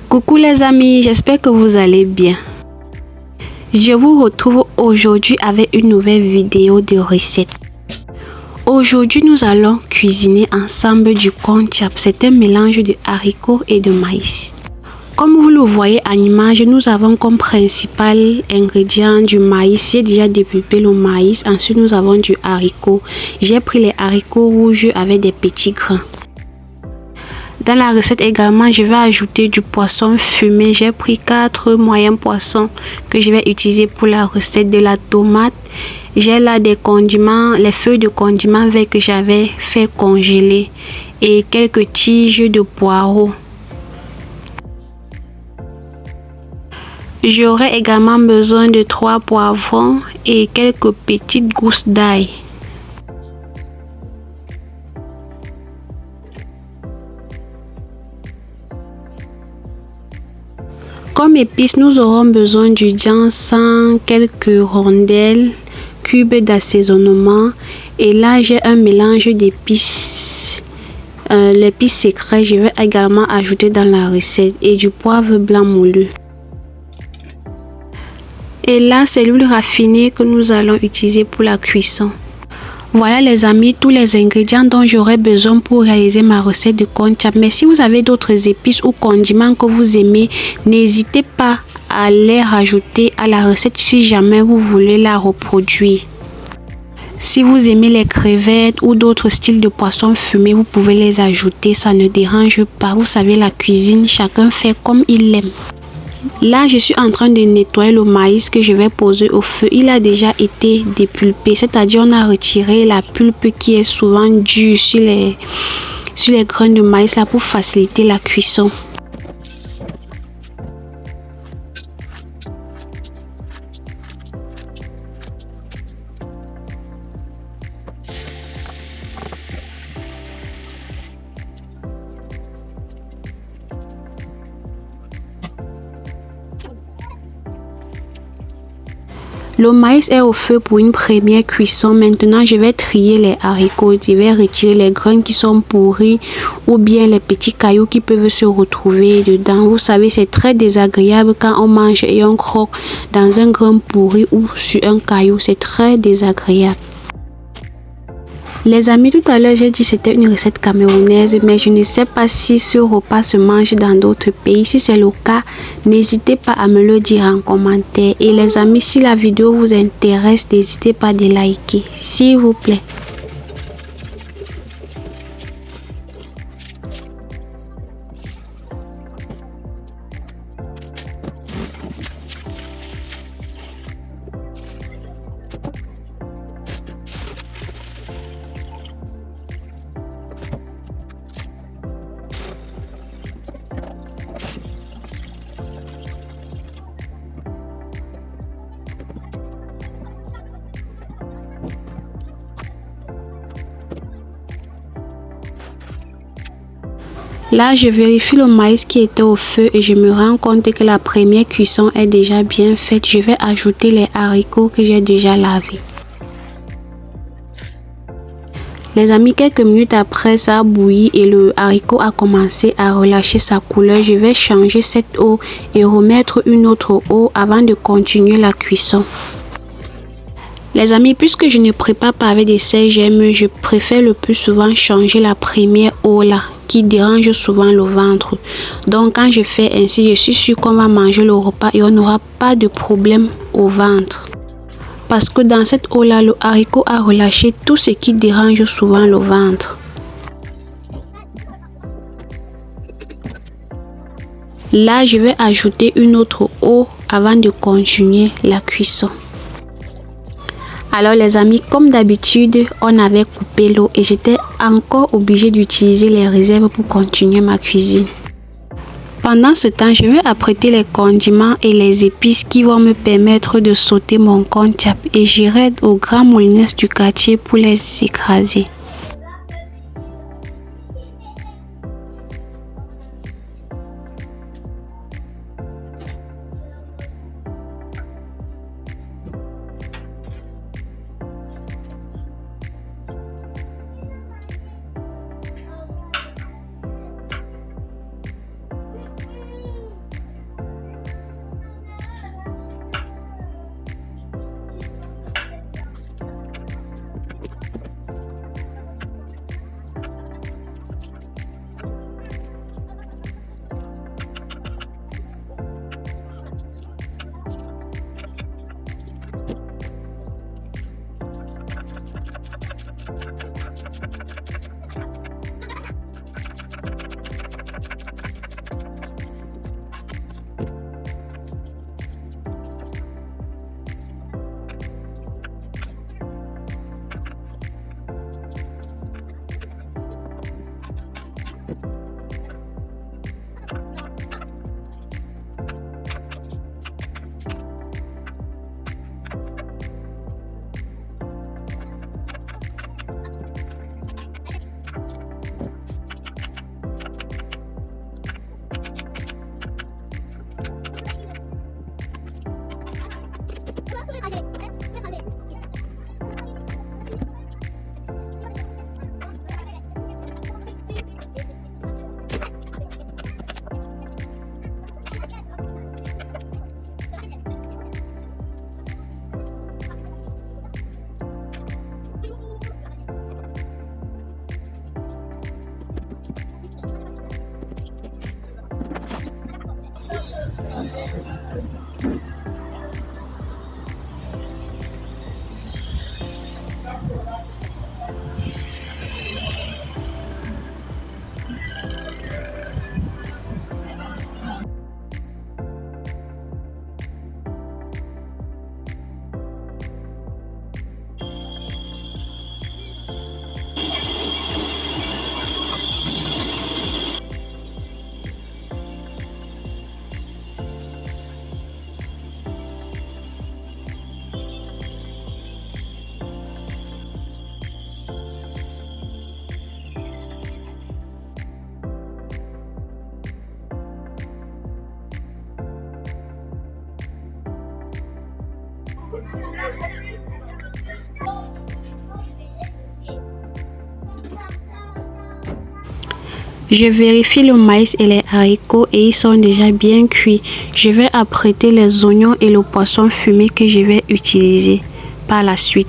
Coucou les amis, j'espère que vous allez bien. Je vous retrouve aujourd'hui avec une nouvelle vidéo de recette. Aujourd'hui, nous allons cuisiner ensemble du konjac. C'est un mélange de haricots et de maïs. Comme vous le voyez en image, nous avons comme principal ingrédient du maïs. J'ai déjà dépulpé le maïs. Ensuite, nous avons du haricot. J'ai pris les haricots rouges avec des petits grains. Dans la recette également, je vais ajouter du poisson fumé. J'ai pris 4 moyens poissons que je vais utiliser pour la recette. De la tomate. J'ai là des condiments, les feuilles de condiments verts que j'avais fait congeler. Et quelques tiges de poireaux. J'aurai également besoin de 3 poivrons et quelques petites gousses d'ail. Comme épices, nous aurons besoin du ginseng, quelques rondelles, cubes d'assaisonnement. Et là, j'ai un mélange d'épices. L'épice secret, je vais également ajouter dans la recette. Et du poivre blanc moulu. Et là, c'est l'huile raffinée que nous allons utiliser pour la cuisson. Voilà les amis, tous les ingrédients dont j'aurai besoin pour réaliser ma recette de konjac. Mais si vous avez d'autres épices ou condiments que vous aimez, n'hésitez pas à les rajouter à la recette si jamais vous voulez la reproduire. Si vous aimez les crevettes ou d'autres styles de poissons fumés, vous pouvez les ajouter, ça ne dérange pas. Vous savez, la cuisine, chacun fait comme il l'aime. Là, je suis en train de nettoyer le maïs que je vais poser au feu. Il a déjà été dépulpé, c'est-à-dire on a retiré la pulpe qui est souvent dure sur les grains de maïs là pour faciliter la cuisson. Le maïs est au feu pour une première cuisson. Maintenant, je vais trier les haricots. Je vais retirer les grains qui sont pourris ou bien les petits cailloux qui peuvent se retrouver dedans. Vous savez, c'est très désagréable quand on mange et on croque dans un grain pourri ou sur un caillou. C'est très désagréable. Les amis, tout à l'heure, j'ai dit que c'était une recette camerounaise, mais je ne sais pas si ce repas se mange dans d'autres pays. Si c'est le cas, n'hésitez pas à me le dire en commentaire. Et les amis, si la vidéo vous intéresse, n'hésitez pas de liker, s'il vous plaît. Là, je vérifie le maïs qui était au feu et je me rends compte que la première cuisson est déjà bien faite. Je vais ajouter les haricots que j'ai déjà lavés. Les amis, quelques minutes après, ça a bouilli et le haricot a commencé à relâcher sa couleur. Je vais changer cette eau et remettre une autre eau avant de continuer la cuisson. Les amis, puisque je ne prépare pas avec des sels germes, je préfère le plus souvent changer la première eau là, qui dérange souvent le ventre. Donc quand je fais ainsi, je suis sûre qu'on va manger le repas et on n'aura pas de problème au ventre. Parce que dans cette eau là, le haricot a relâché tout ce qui dérange souvent le ventre. Là, je vais ajouter une autre eau avant de continuer la cuisson. Alors les amis, comme d'habitude, on avait coupé l'eau et j'étais encore obligée d'utiliser les réserves pour continuer ma cuisine. Pendant ce temps, je vais apprêter les condiments et les épices qui vont me permettre de sauter mon konjac et j'irai au grand moulinière du quartier pour les écraser. Je vérifie le maïs et les haricots et ils sont déjà bien cuits. Je vais apprêter les oignons et le poisson fumé que je vais utiliser par la suite.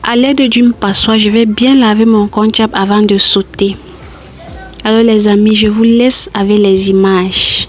À l'aide d'une passoire, je vais bien laver mon concombre avant de sauter. Alors les amis, je vous laisse avec les images.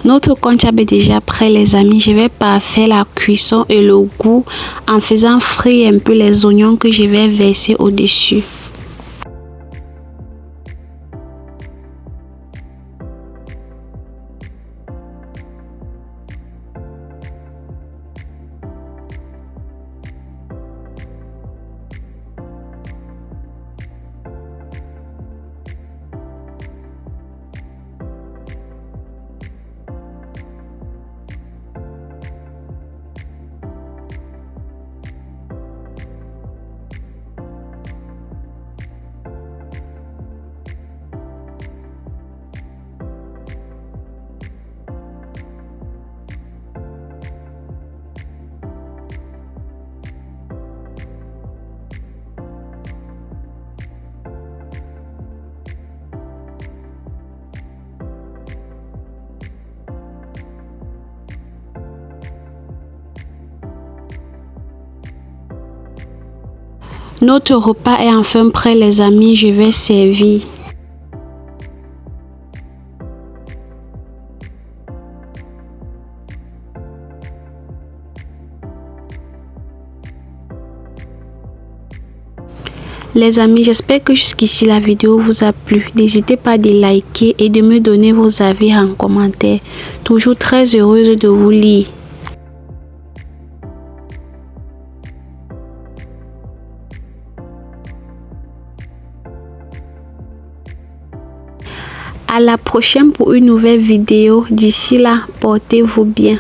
Notre concombre est déjà prêt les amis. Je vais parfaire la cuisson et le goût en faisant frire un peu les oignons que je vais verser au-dessus. Notre repas est enfin prêt les amis, je vais servir. Les amis, j'espère que jusqu'ici la vidéo vous a plu. N'hésitez pas à liker et de me donner vos avis en commentaire. Toujours très heureuse de vous lire. À la prochaine pour une nouvelle vidéo. D'ici là, portez-vous bien.